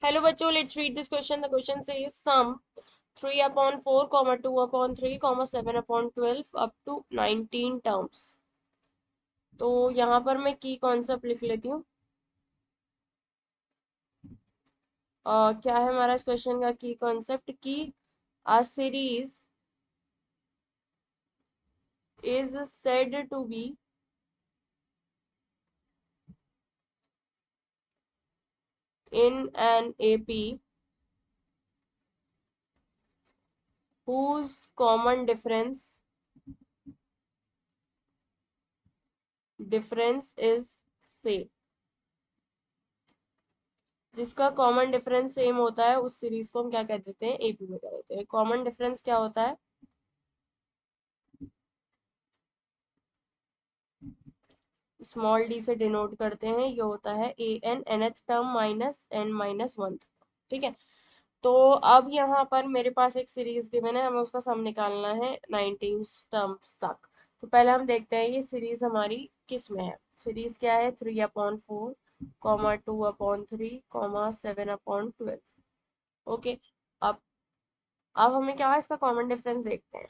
Hello बच्चों, let's read this question. The question says sum 3/4, 2/3, 7/12 up to 19 terms. तो यहाँ पर मैं की कॉन्सेप्ट लिख लेती हूँ। क्या है हमारा इस क्वेश्चन का की कॉन्सेप्ट की a series is said to be in an AP whose common difference is same। जिसका कॉमन डिफरेंस सेम होता है उस सीरीज को हम क्या कह देते हैं, एपी में कह देते हैं। कॉमन डिफरेंस क्या होता है, स्मॉल डी से डिनोट करते हैं। ये होता है A N nth term minus N minus one. ठीक है। तो अब यहाँ पर मेरे पास एक सीरीज गिवन है, हमें उसका सम निकालना है 19 टर्म्स तक। तो पहले हम देखते हैं ये सीरीज हमारी किस में है। सीरीज क्या है, 3/4, 2/3, 7/12। ओके। अब अब हमें क्या है, इसका कॉमन डिफरेंस देखते हैं।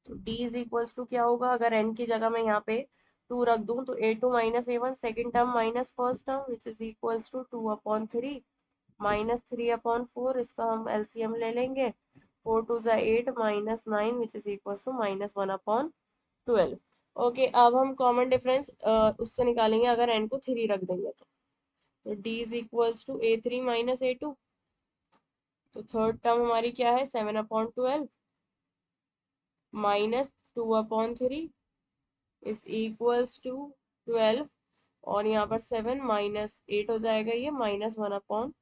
तो d इज इक्वल्स टू क्या होगा, अगर n की जगह मैं यहाँ पे 2 रख दूं तो a2 minus a1 second term minus first term which is equals to 2/3 minus 3/4। इसका हम एलसीएम ले लेंगे। 4 2 8 minus 9 which is equals to -1/12। Okay, अब हम कॉमन डिफरेंस उससे निकालेंगे अगर n को 3 रख देंगे तो d is equals to a3 minus a2। तो थर्ड टर्म हमारी क्या है, 7/12 माइनस 2/3 इज इक्वल्स टू 12। और यहाँ पर 7 माइनस 8 हो जाएगा, ये -1/12।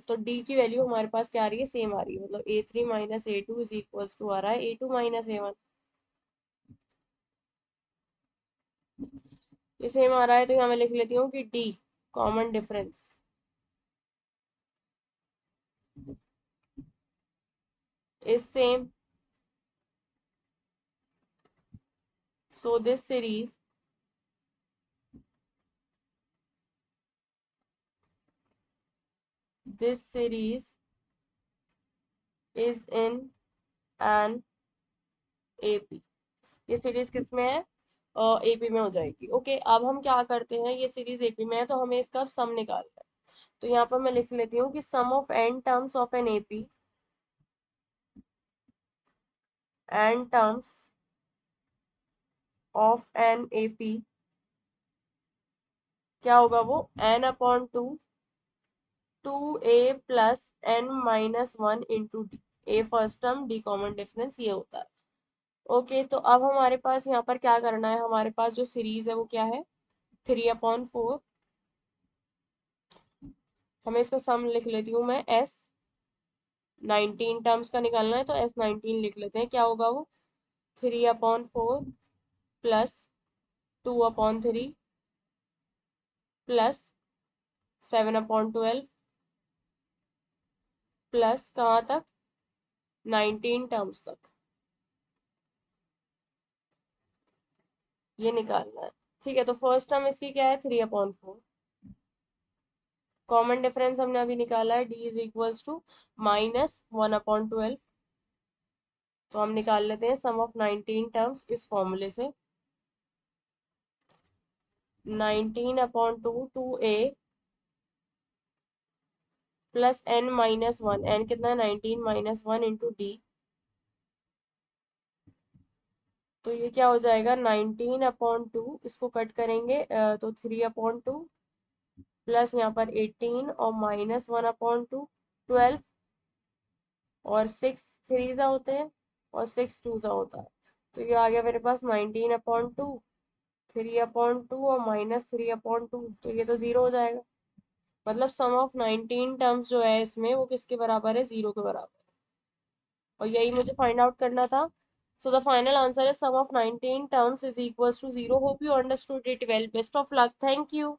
तो डी की वैल्यू हमारे पास क्या आ रही है, सेम आ रही है। मतलब a3 minus a2 is equals to आ रहा है a2 माइनस a1। ये सेम आ रहा है तो यहाँ मैं लिख लेती हूँ कि D common difference is same. So this series is in an AP. ये सीरीज किस में है, एपी में हो जाएगी। ओके, अब हम क्या करते हैं, ये सीरीज एपी में है तो हमें इसका सम निकालना है। तो यहाँ पर मैं लिख लेती हूँ कि sum of N terms of an AP, N terms of an AP क्या होगा, वो n/2 2a plus n-1 into D. A first term, D common difference, ये होता है। ओके, तो अब हमारे पास यहाँ पर क्या करना है, हमारे पास जो सीरीज है वो क्या है, 3/4। हमें इसका सम लिख लेती हूँ मैं, s 19 टर्म्स का निकालना है तो s19 लिख लेते हैं। क्या होगा वो, 3/4 प्लस 2/3 प्लस 7/12 प्लस कहाँ तक, 19 टर्म्स तक। ये निकालना है। ठीक है, तो फर्स्ट टर्म इसकी क्या है, 3/4। कॉमन डिफरेंस हमने अभी निकाला है, d इज इक्वल्स टू -1/12। तो हम निकाल लेते हैं सम ऑफ 19 टर्म्स इस फॉर्मूले से। 19/2 2a प्लस n-1। n कितना है, 19 माइनस 1 इंटू डी। तो ये क्या हो जाएगा, 19/2, इसको कट करेंगे तो 3/2 प्लस यहाँ पर 18 और -1/2 12। और 6 3 सा होते हैं और 6 2 सा होता है। तो ये आ गया मेरे पास 19/2, 3/2 और -3/2। तो ये तो जीरो हो जाएगा। मतलब सम ऑफ 19 टर्म्स जो है इसमें वो किसके बराबर है, जीरो के बराबर। और यही मुझे फाइंड आउट करना था। सो द फाइनल आंसर है sum of 19 terms is equals to zero. Hope you understood it well. Best of luck. Thank you.